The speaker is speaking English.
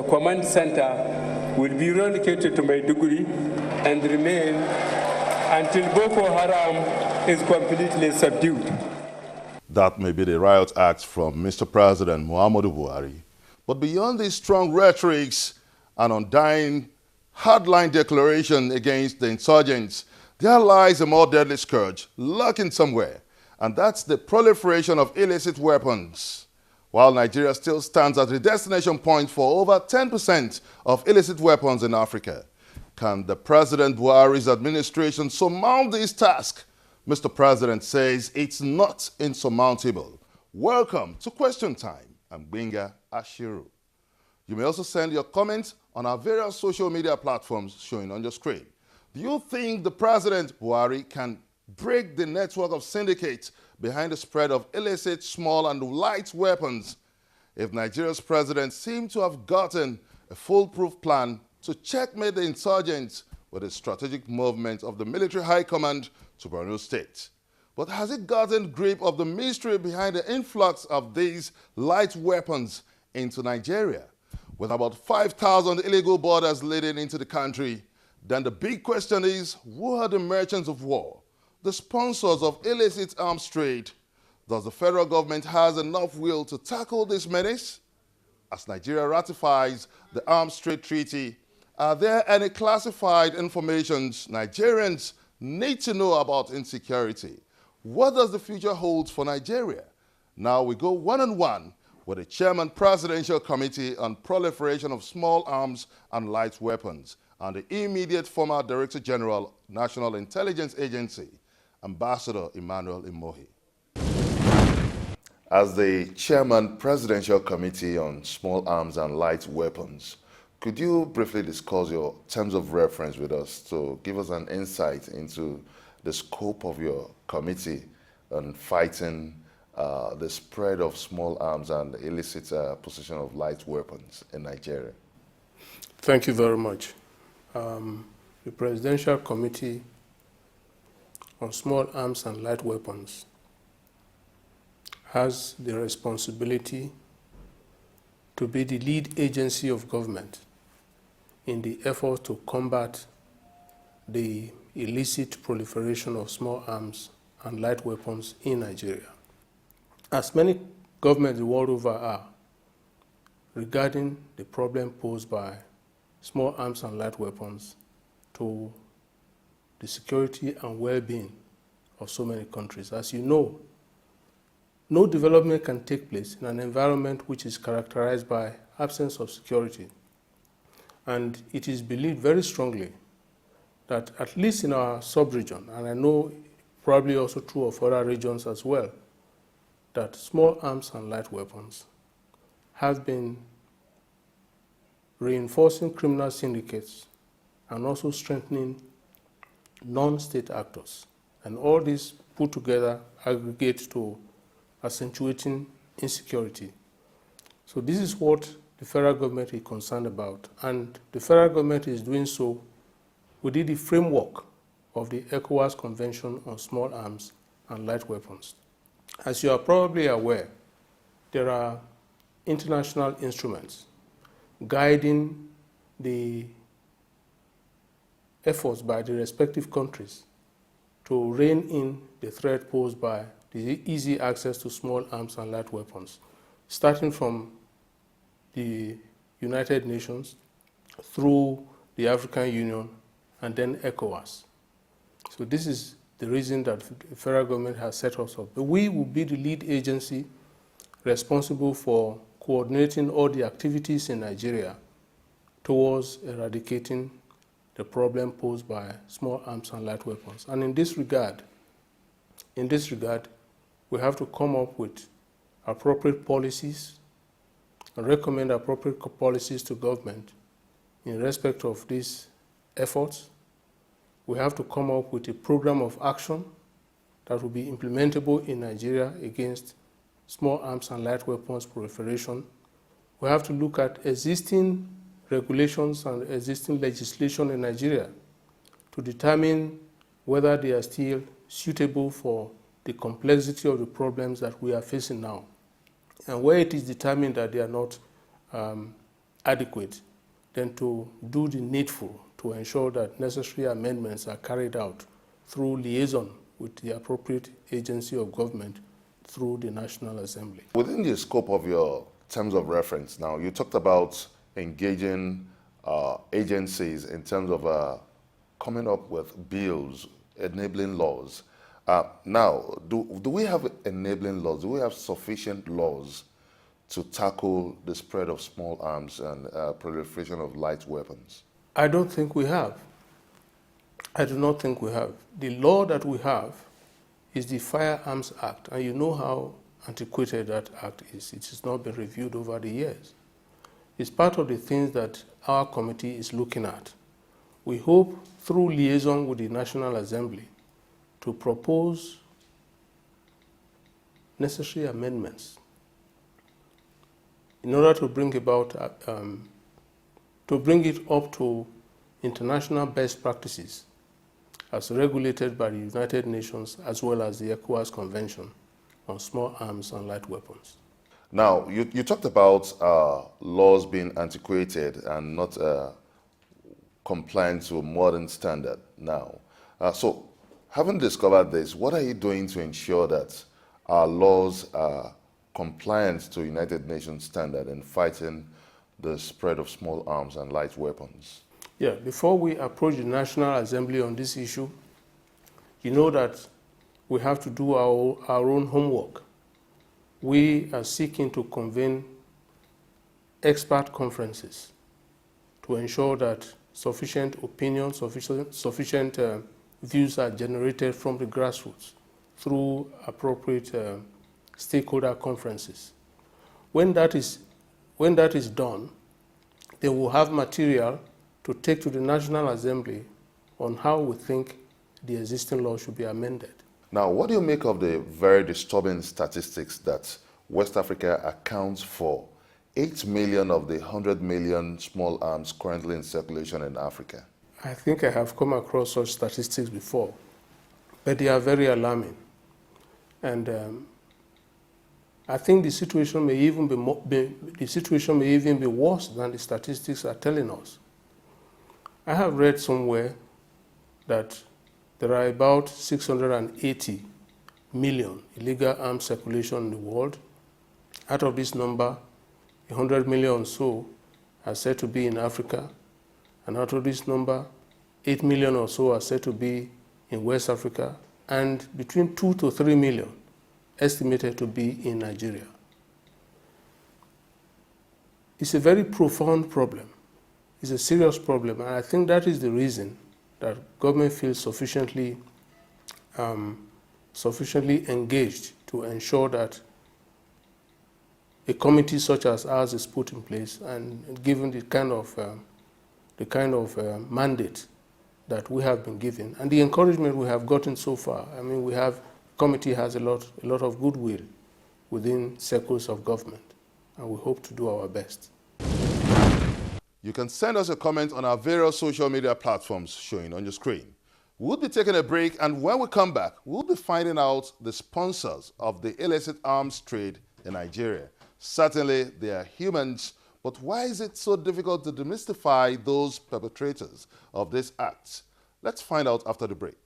command center will be relocated to Maiduguri and remain until Boko Haram is completely subdued. That may be the riot act from Mr. President Muhammadu Buhari. But beyond these strong rhetorics and undying hardline declaration against the insurgents, there lies a more deadly scourge lurking somewhere, and that's the proliferation of illicit weapons. While Nigeria still stands at the destination point for over 10% of illicit weapons in Africa, can the President Buhari's administration surmount this task? Mr. President says it's not insurmountable. Welcome to Question Time. I'm Benga Ashiru. You may also send your comments on our various social media platforms showing on your screen. Do you think the President Buhari can break the network of syndicates behind the spread of illicit small and light weapons? If Nigeria's president seemed to have gotten a foolproof plan to checkmate the insurgents with a strategic movement of the military high command to Borno State. But has it gotten grip of the mystery behind the influx of these light weapons into Nigeria? With about 5,000 illegal borders leading into the country, then the big question is, who are the merchants of war, the sponsors of illicit arms trade? Does the federal government have enough will to tackle this menace? As Nigeria ratifies the Arms Trade Treaty, are there any classified information Nigerians need to know about insecurity? What does the future hold for Nigeria? Now we go one-on-one with the Chairman Presidential Committee on Proliferation of Small Arms and Light Weapons and the immediate former Director General, National Intelligence Agency, Ambassador Emmanuel Imohe. As the Chairman Presidential Committee on Small Arms and Light Weapons, could you briefly discuss your terms of reference with us to give us an insight into the scope of your committee on fighting the spread of small arms and the illicit possession of light weapons in Nigeria? Thank you very much. The Presidential Committee on Small Arms and Light Weapons has the responsibility to be the lead agency of government in the effort to combat the illicit proliferation of small arms and light weapons in Nigeria. As many governments the world over are regarding the problem posed by small arms and light weapons to the security and well-being of so many countries. As you know, no development can take place in an environment which is characterized by absence of security. And it is believed very strongly that at least in our sub-region, and I know probably also true of other regions as well, that small arms and light weapons have been reinforcing criminal syndicates and also strengthening non-state actors. And all this put together aggregate to accentuating insecurity. So this is what the federal government is concerned about. And the federal government is doing so within the framework of the ECOWAS Convention on Small Arms and Light Weapons. As you are probably aware, there are international instruments guiding the efforts by the respective countries to rein in the threat posed by the easy access to small arms and light weapons, starting from the United Nations through the African Union and then ECOWAS. So this is the reason that the federal government has set us up. But we will be the lead agency responsible for coordinating all the activities in Nigeria towards eradicating the problem posed by small arms and light weapons. And in this regard, we have to come up with appropriate policies and recommend appropriate policies to government in respect of these efforts. We have to come up with a program of action that will be implementable in Nigeria against small arms and light weapons proliferation. We have to look at existing regulations and existing legislation in Nigeria to determine whether they are still suitable for the complexity of the problems that we are facing now. And where it is determined that they are not adequate, then to do the needful to ensure that necessary amendments are carried out through liaison with the appropriate agency of government through the National Assembly. Within the scope of your terms of reference now, you talked about engaging agencies in terms of coming up with bills, enabling laws. Now, do we have enabling laws? Do we have sufficient laws to tackle the spread of small arms and proliferation of light weapons? I don't think we have. I do not think we have. The law that we have is the Firearms Act, and you know how antiquated that act is. It has not been reviewed over the years. It's part of the things that our committee is looking at. We hope, through liaison with the National Assembly, to propose necessary amendments in order to bring about, to bring it up to international best practices as regulated by the United Nations as well as the ECOWAS Convention on Small Arms and Light Weapons. Now, you talked about laws being antiquated and not compliant to a modern standard now. So, having discovered this, what are you doing to ensure that our laws are compliant to United Nations standard in fighting the spread of small arms and light weapons? Yeah, before we approach the National Assembly on this issue, you know that we have to do our own homework. We are seeking to convene expert conferences to ensure that sufficient opinions, sufficient views are generated from the grassroots through appropriate stakeholder conferences. When that is done, they will have material to take to the National Assembly on how we think the existing law should be amended. Now, what do you make of the very disturbing statistics that West Africa accounts for 8 million of the 100 million small arms currently in circulation in Africa? I think I have come across such statistics before, but they are very alarming. And I think the situation may even be worse than the statistics are telling us. I have read somewhere that there are about 680 million illegal arms circulation in the world. Out of this number, 100 million or so are said to be in Africa, and out of this number, 8 million or so are said to be in West Africa, and between 2 to 3 million estimated to be in Nigeria. It's a very profound problem. It's a serious problem, and I think that is the reason that government feels sufficiently engaged to ensure that a committee such as ours is put in place, and given the kind of mandate that we have been given and the encouragement we have gotten so far. I mean, committee has a lot of goodwill within circles of government, and we hope to do our best. You can send us a comment on our various social media platforms showing on your screen. We'll be taking a break, and when we come back, we'll be finding out the sponsors of the illicit arms trade in Nigeria. Certainly, they are humans, but why is it so difficult to demystify those perpetrators of these acts? Let's find out after the break.